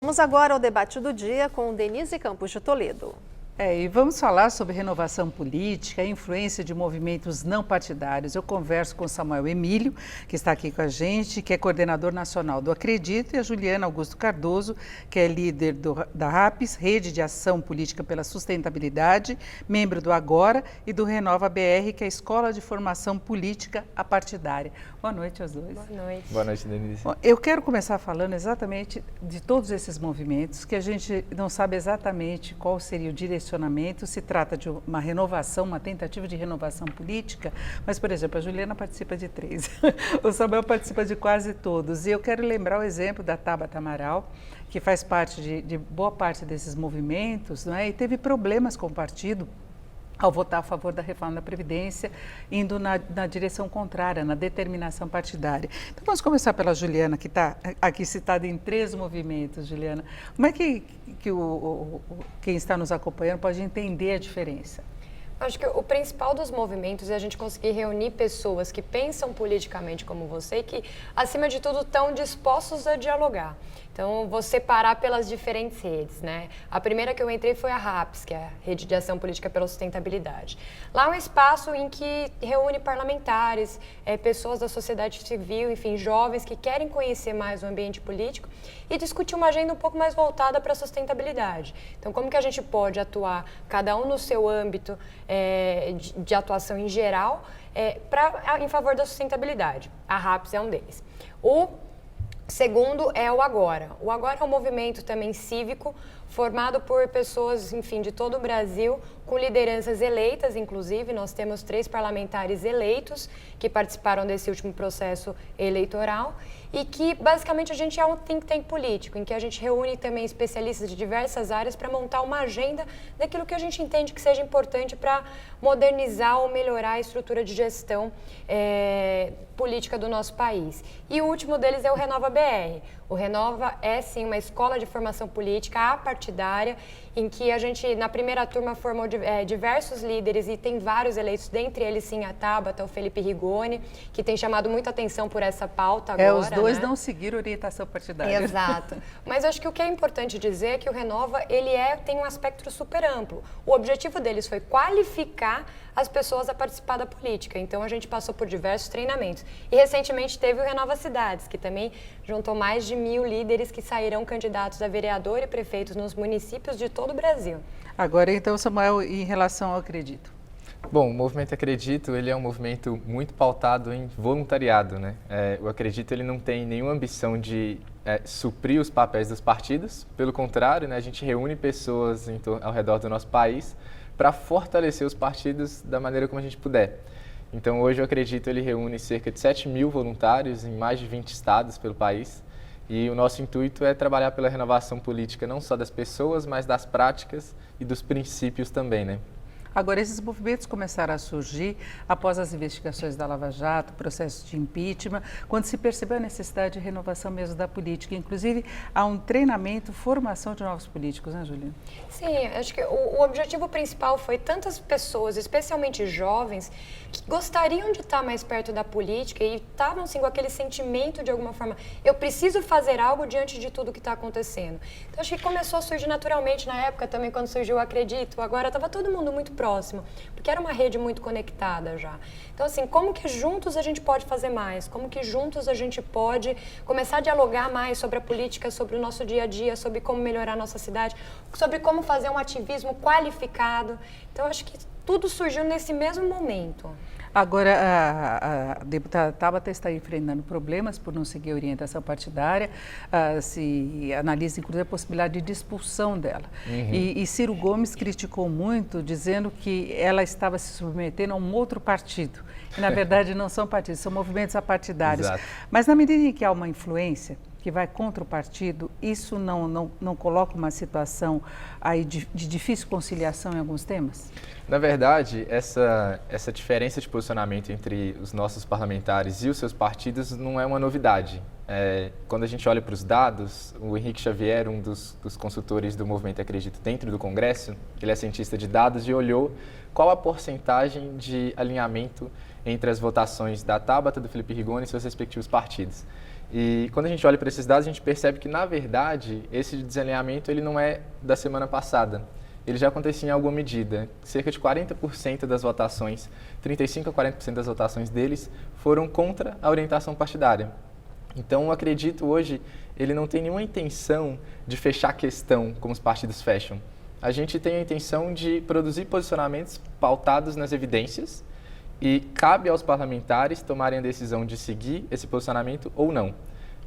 Vamos agora ao debate do dia com Denise Campos de Toledo. E vamos falar sobre renovação política, a influência de movimentos não partidários. Eu converso com Samuel Emílio, que está aqui com a gente, que é coordenador nacional do Acredito, e a Juliana Augusto Cardoso, que é líder da RAPS, Rede de Ação Política pela Sustentabilidade, membro do Agora e do Renova BR, que é a Escola de Formação Política Apartidária. Boa noite aos dois. Boa noite. Boa noite, Denise. Bom, eu quero começar falando exatamente de todos esses movimentos, que a gente não sabe exatamente qual seria o direcionamento. Se trata de uma renovação, uma tentativa de renovação política, mas, por exemplo, a Juliana participa de 3, o Samuel participa de quase todos. E eu quero lembrar o exemplo da Tabata Amaral, que faz parte de boa parte desses movimentos, não é? E teve problemas com o partido ao votar a favor da reforma da Previdência, indo na direção contrária, na determinação partidária. Então, vamos começar pela Juliana, que está aqui citada em 3 movimentos, Juliana. Como é que quem está nos acompanhando pode entender a diferença? Acho que o principal dos movimentos é a gente conseguir reunir pessoas que pensam politicamente como você e que, acima de tudo, estão dispostos a dialogar. Então, vou separar pelas diferentes redes, né? A primeira que eu entrei foi a RAPS, que é a Rede de Ação Política pela Sustentabilidade. Lá é um espaço em que reúne parlamentares, pessoas da sociedade civil, enfim, jovens que querem conhecer mais o ambiente político e discutir uma agenda um pouco mais voltada para a sustentabilidade. Então, como que a gente pode atuar, cada um no seu âmbito de atuação em geral, em favor da sustentabilidade. A RAPS é um deles. O segundo é o Agora. O Agora é um movimento também cívico, formado por pessoas, enfim, de todo o Brasil, com lideranças eleitas, inclusive. Nós temos 3 parlamentares eleitos que participaram desse último processo eleitoral e que, basicamente, a gente é um think tank político, em que a gente reúne também especialistas de diversas áreas para montar uma agenda daquilo que a gente entende que seja importante para modernizar ou melhorar a estrutura de gestão política do nosso país. E o último deles é o Renova BR. O Renova é, sim, uma escola de formação política apartidária, em que a gente, na primeira turma, formou diversos líderes e tem vários eleitos, dentre eles, sim, a Tabata, o Felipe Rigoni, que tem chamado muita atenção por essa pauta agora. Os dois, né? Não seguiram orientação partidária. Exato. Mas acho que o que é importante dizer é que o Renova, tem um aspecto super amplo. O objetivo deles foi qualificar as pessoas a participar da política. Então, a gente passou por diversos treinamentos. E, recentemente, teve o Renova Cidades, que também juntou mais de 1.000 líderes que sairão candidatos a vereador e prefeitos nos municípios de todo o Brasil. Agora, então, Samuel, em relação ao Acredito. Bom, o movimento Acredito, ele é um movimento muito pautado em voluntariado, né? O Acredito, ele não tem nenhuma ambição de suprir os papéis dos partidos. Pelo contrário, né, a gente reúne pessoas ao redor do nosso país para fortalecer os partidos da maneira como a gente puder. Então, hoje, o Acredito, ele reúne cerca de 7.000 voluntários em mais de 20 estados pelo país. E o nosso intuito é trabalhar pela renovação política não só das pessoas, mas das práticas e dos princípios também, né? Agora, esses movimentos começaram a surgir após as investigações da Lava Jato, processos de impeachment, quando se percebeu a necessidade de renovação mesmo da política. Inclusive, há um treinamento, formação de novos políticos, né, Juliana? Sim, acho que o objetivo principal foi tantas pessoas, especialmente jovens, que gostariam de estar mais perto da política e estavam, assim, com aquele sentimento, de alguma forma, eu preciso fazer algo diante de tudo que está acontecendo. Então, acho que começou a surgir naturalmente na época também, quando surgiu o Acredito. Agora, estava todo mundo muito próximo, porque era uma rede muito conectada já. Então, assim, como que juntos a gente pode fazer mais? Como que juntos a gente pode começar a dialogar mais sobre a política, sobre o nosso dia a dia, sobre como melhorar a nossa cidade, sobre como fazer um ativismo qualificado. Então, acho que tudo surgiu nesse mesmo momento. Agora, a deputada Tabata está enfrentando problemas por não seguir a orientação partidária, se analisa, inclusive, a possibilidade de expulsão dela. Uhum. E Ciro Gomes criticou muito, dizendo que ela estava se submetendo a um outro partido. E, na verdade, não são partidos, são movimentos apartidários. Exato. Mas, na medida em que há uma influência que vai contra o partido, isso não coloca uma situação aí de difícil conciliação em alguns temas? Na verdade, essa diferença de posicionamento entre os nossos parlamentares e os seus partidos não é uma novidade. Quando a gente olha para os dados, o Henrique Xavier, um dos consultores do Movimento Acredito dentro do Congresso, ele é cientista de dados e olhou qual a porcentagem de alinhamento entre as votações da Tabata, do Felipe Rigoni e seus respectivos partidos. E quando a gente olha para esses dados, a gente percebe que, na verdade, esse desalinhamento ele não é da semana passada. Ele já acontecia em alguma medida. Cerca de 40% das votações, 35% a 40% das votações deles foram contra a orientação partidária. Então, eu acredito hoje, ele não tem nenhuma intenção de fechar a questão como os partidos fecham. A gente tem a intenção de produzir posicionamentos pautados nas evidências e cabe aos parlamentares tomarem a decisão de seguir esse posicionamento ou não.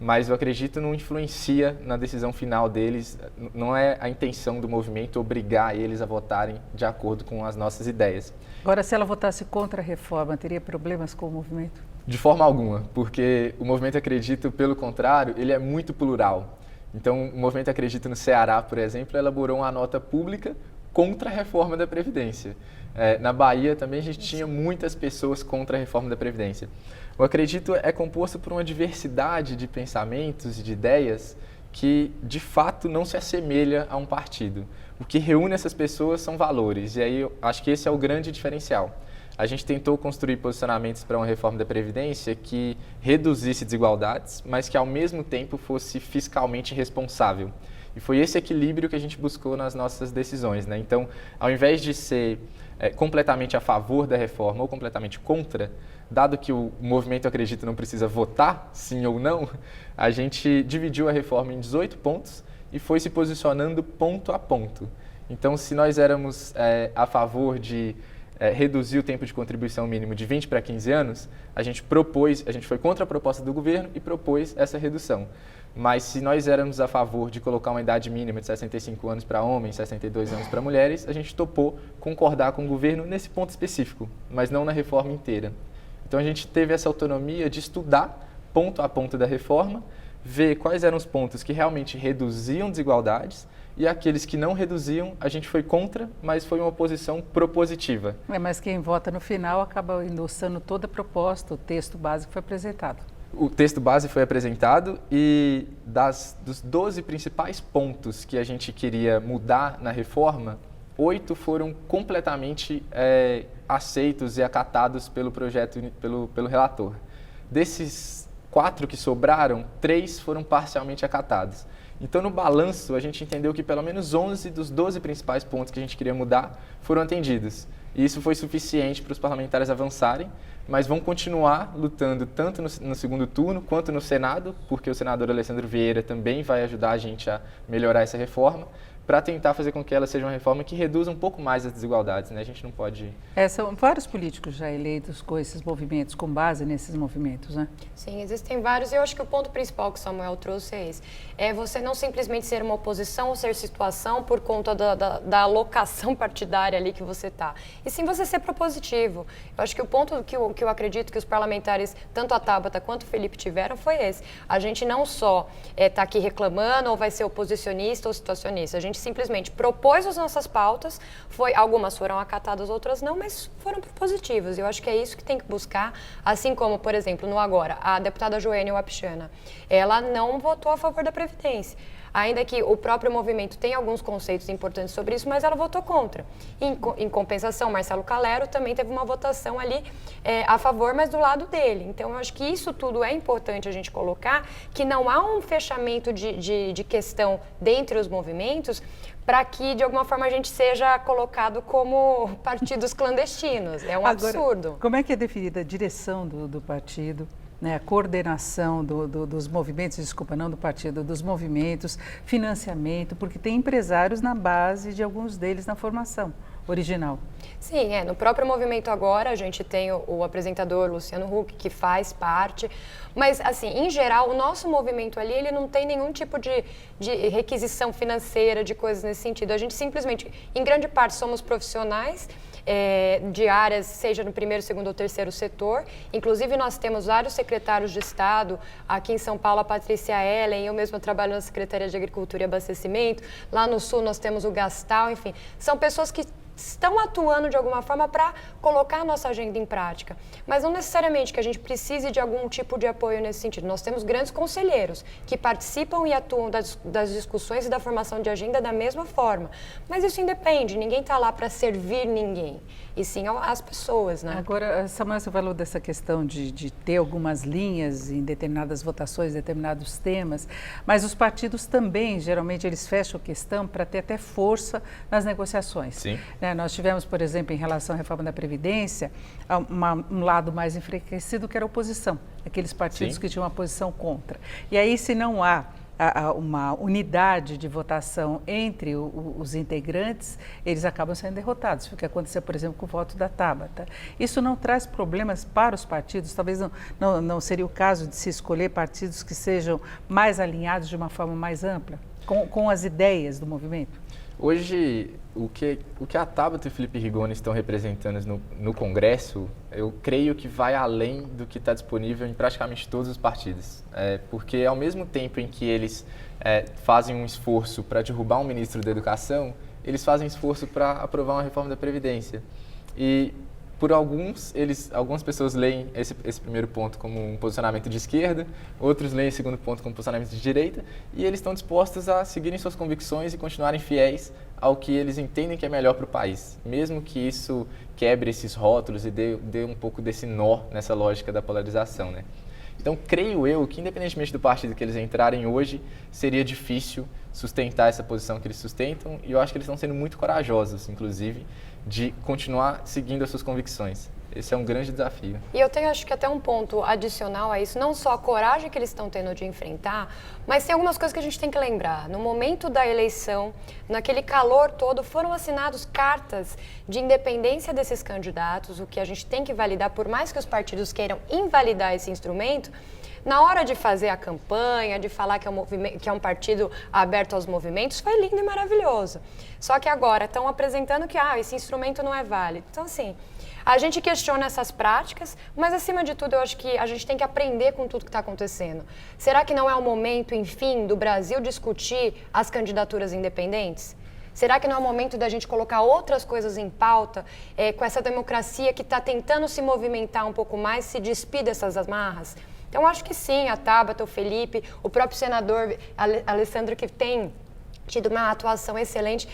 Mas eu acredito não influencia na decisão final deles, não é a intenção do movimento obrigar eles a votarem de acordo com as nossas ideias. Agora, se ela votasse contra a reforma, teria problemas com o movimento? De forma alguma, porque o movimento Acredito, pelo contrário, ele é muito plural. Então, o movimento Acredito no Ceará, por exemplo, elaborou uma nota pública contra a reforma da Previdência. Na Bahia também a gente tinha muitas pessoas contra a reforma da Previdência. O Acredito é composto por uma diversidade de pensamentos e de ideias que, de fato, não se assemelha a um partido. O que reúne essas pessoas são valores, e aí eu acho que esse é o grande diferencial. A gente tentou construir posicionamentos para uma reforma da Previdência que reduzisse desigualdades, mas que, ao mesmo tempo, fosse fiscalmente responsável. E foi esse equilíbrio que a gente buscou nas nossas decisões, né? Então, ao invés de ser completamente a favor da reforma ou completamente contra, dado que o movimento Acredito não precisa votar, sim ou não, a gente dividiu a reforma em 18 pontos e foi se posicionando ponto a ponto. Então, se nós éramos a favor de reduzir o tempo de contribuição mínimo de 20 para 15 anos, a gente foi contra a proposta do governo e propôs essa redução. Mas se nós éramos a favor de colocar uma idade mínima de 65 anos para homens, 62 anos para mulheres, a gente topou concordar com o governo nesse ponto específico, mas não na reforma inteira. Então a gente teve essa autonomia de estudar ponto a ponto da reforma, ver quais eram os pontos que realmente reduziam desigualdades e aqueles que não reduziam, a gente foi contra, mas foi uma posição propositiva. Mas quem vota no final acaba endossando toda a proposta, o texto básico foi apresentado. O texto base foi apresentado e dos 12 principais pontos que a gente queria mudar na reforma, 8 foram completamente aceitos e acatados pelo projeto, pelo relator. Desses 4 que sobraram, 3 foram parcialmente acatados. Então, no balanço, a gente entendeu que pelo menos 11 dos 12 principais pontos que a gente queria mudar foram atendidos. E isso foi suficiente para os parlamentares avançarem, mas vão continuar lutando tanto no segundo turno quanto no Senado, porque o senador Alessandro Vieira também vai ajudar a gente a melhorar essa reforma, para tentar fazer com que ela seja uma reforma que reduza um pouco mais as desigualdades, né? A gente não pode... São vários políticos já eleitos com esses movimentos, com base nesses movimentos, né? Sim, existem vários e eu acho que o ponto principal que o Samuel trouxe é esse. É você não simplesmente ser uma oposição ou ser situação por conta da alocação partidária ali que você está. E sim você ser propositivo. Eu acho que o ponto que eu acredito que os parlamentares, tanto a Tabata quanto o Felipe tiveram, foi esse. A gente não só está aqui reclamando ou vai ser oposicionista ou situacionista. A gente simplesmente propôs as nossas pautas, algumas foram acatadas, outras não, mas foram propositivas. Eu acho que é isso que tem que buscar, assim como, por exemplo, no Agora, a deputada Joênia Wapichana, ela não votou a favor da Previdência. Ainda que o próprio movimento tenha alguns conceitos importantes sobre isso, mas ela votou contra. Em compensação, Marcelo Calero também teve uma votação ali a favor, mas do lado dele. Então, eu acho que isso tudo é importante a gente colocar, que não há um fechamento de questão dentre os movimentos para que, de alguma forma, a gente seja colocado como partidos clandestinos. É um absurdo. Como é que é definida a direção do partido? Né, a coordenação dos movimentos, desculpa, não do partido, dos movimentos, financiamento, porque tem empresários na base de alguns deles na formação original. Sim, no próprio movimento Agora a gente tem o apresentador Luciano Huck, que faz parte, mas assim, em geral, o nosso movimento ali, ele não tem nenhum tipo de requisição financeira, de coisas nesse sentido. A gente simplesmente, em grande parte, somos profissionais, de áreas, seja no primeiro, segundo ou terceiro setor. Inclusive, nós temos vários secretários de Estado, aqui em São Paulo, a Patrícia Ellen, eu mesma trabalho na Secretaria de Agricultura e Abastecimento, lá no Sul nós temos o Gastal, enfim, são pessoas que estão atuando de alguma forma para colocar a nossa agenda em prática. Mas não necessariamente que a gente precise de algum tipo de apoio nesse sentido. Nós temos grandes conselheiros que participam e atuam das discussões e da formação de agenda da mesma forma. Mas isso independe, ninguém está lá para servir ninguém, e sim as pessoas, né? Agora, Samuel, você falou dessa questão de ter algumas linhas em determinadas votações, determinados temas, mas os partidos também, geralmente, eles fecham a questão para ter até força nas negociações. Sim. Nós tivemos, por exemplo, em relação à reforma da Previdência, um lado mais enfraquecido que era a oposição, aqueles partidos Sim. que tinham uma posição contra. E aí, se não há uma unidade de votação entre os integrantes, eles acabam sendo derrotados. Foi o que aconteceu, por exemplo, com o voto da Tabata. Isso não traz problemas para os partidos? Talvez não seria o caso de se escolher partidos que sejam mais alinhados de uma forma mais ampla, com as ideias do movimento? Hoje, o que a Tabata e o Felipe Rigoni estão representando no Congresso, eu creio que vai além do que está disponível em praticamente todos os partidos. Porque ao mesmo tempo em que eles fazem um esforço para derrubar um ministro da Educação, eles fazem esforço para aprovar uma reforma da Previdência. E por algumas pessoas leem esse primeiro ponto como um posicionamento de esquerda, outros leem esse segundo ponto como um posicionamento de direita, e eles estão dispostos a seguirem suas convicções e continuarem fiéis ao que eles entendem que é melhor para o país, mesmo que isso quebre esses rótulos e dê um pouco desse nó nessa lógica da polarização, né? Então, creio eu que, independentemente do partido que eles entrarem hoje, seria difícil sustentar essa posição que eles sustentam, e eu acho que eles estão sendo muito corajosos, inclusive, de continuar seguindo as suas convicções. Esse é um grande desafio. E eu tenho, acho que até um ponto adicional a isso, não só a coragem que eles estão tendo de enfrentar, mas tem algumas coisas que a gente tem que lembrar. No momento da eleição, naquele calor todo, foram assinados cartas de independência desses candidatos, o que a gente tem que validar, por mais que os partidos queiram invalidar esse instrumento. Na hora de fazer a campanha, de falar que é um partido aberto aos movimentos, foi lindo e maravilhoso. Só que agora estão apresentando que esse instrumento não é válido. Então, assim, a gente questiona essas práticas, mas, acima de tudo, eu acho que a gente tem que aprender com tudo que está acontecendo. Será que não é o momento, enfim, do Brasil discutir as candidaturas independentes? Será que não é o momento da gente colocar outras coisas em pauta, com essa democracia que está tentando se movimentar um pouco mais, se despir dessas amarras? Então, acho que sim, a Tabata, o Felipe, o próprio senador Alessandro, que tem tido uma atuação excelente,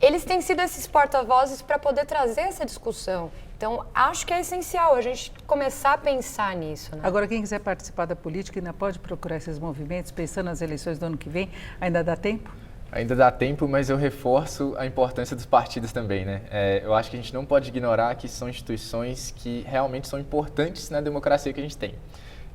eles têm sido esses porta-vozes para poder trazer essa discussão. Então, acho que é essencial a gente começar a pensar nisso, né? Agora, quem quiser participar da política ainda pode procurar esses movimentos, pensando nas eleições do ano que vem, ainda dá tempo? Ainda dá tempo, mas eu reforço a importância dos partidos também, né? Eu acho que a gente não pode ignorar que são instituições que realmente são importantes na democracia que a gente tem.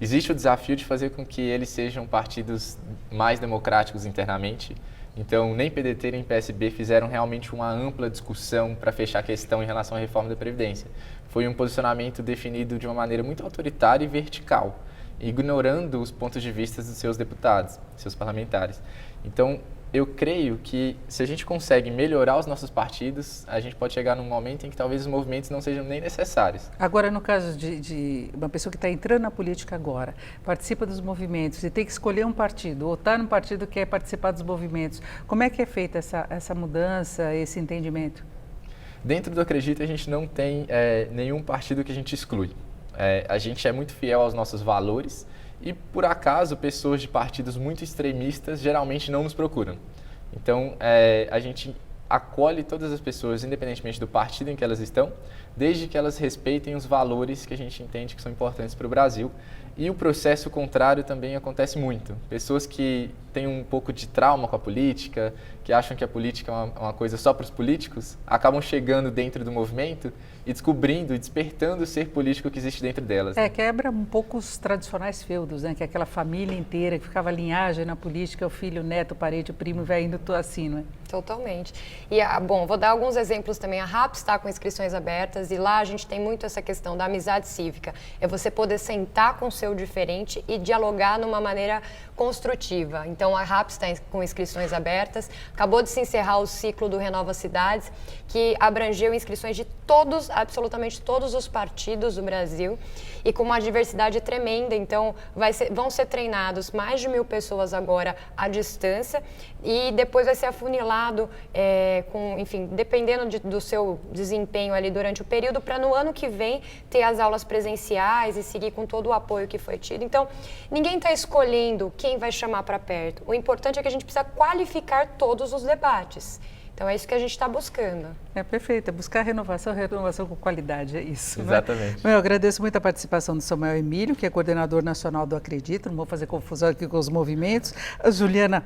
Existe o desafio de fazer com que eles sejam partidos mais democráticos internamente. Então, nem PDT nem PSB fizeram realmente uma ampla discussão para fechar a questão em relação à reforma da Previdência. Foi um posicionamento definido de uma maneira muito autoritária e vertical, ignorando os pontos de vista dos seus deputados, seus parlamentares. Então, eu creio que se a gente consegue melhorar os nossos partidos, a gente pode chegar num momento em que talvez os movimentos não sejam nem necessários. Agora, no caso de uma pessoa que está entrando na política agora, participa dos movimentos e tem que escolher um partido, ou está num partido que quer participar dos movimentos, como é que é feita essa mudança, esse entendimento? Dentro do Acredito, a gente não tem nenhum partido que a gente exclui. A gente é muito fiel aos nossos valores. E, por acaso, pessoas de partidos muito extremistas geralmente não nos procuram. Então, a gente acolhe todas as pessoas, independentemente do partido em que elas estão, desde que elas respeitem os valores que a gente entende que são importantes para o Brasil. E o processo contrário também acontece muito. Pessoas que têm um pouco de trauma com a política, que acham que a política é uma coisa só para os políticos, acabam chegando dentro do movimento e descobrindo e despertando o ser político que existe dentro delas. Quebra um pouco os tradicionais feudos, né? Que é aquela família inteira que ficava linhagem na política, o filho, o neto, o parente, o primo, vai indo tudo assim, não é? Totalmente. E, bom, vou dar alguns exemplos também. A RAPS está com inscrições abertas e lá a gente tem muito essa questão da amizade cívica. É você poder sentar com o seu diferente e dialogar numa maneira construtiva. Então, a RAPS está com inscrições abertas, acabou de se encerrar o ciclo do Renova Cidades, que abrangeu inscrições de todos, absolutamente todos os partidos do Brasil, e com uma diversidade tremenda. Então, vão ser treinados mais de 1.000 pessoas agora à distância, e depois vai ser afunilado, enfim, dependendo do seu desempenho ali durante o período, para no ano que vem ter as aulas presenciais e seguir com todo o apoio que foi tido. Então, ninguém está escolhendo quem vai chamar para perto. O importante é que a gente precisa qualificar todos os debates. Então, é isso que a gente está buscando. É perfeito, é buscar renovação com qualidade, é isso. Exatamente. Né? Eu agradeço muito a participação do Samuel Emílio, que é coordenador nacional do Acredito, não vou fazer confusão aqui com os movimentos. A Juliana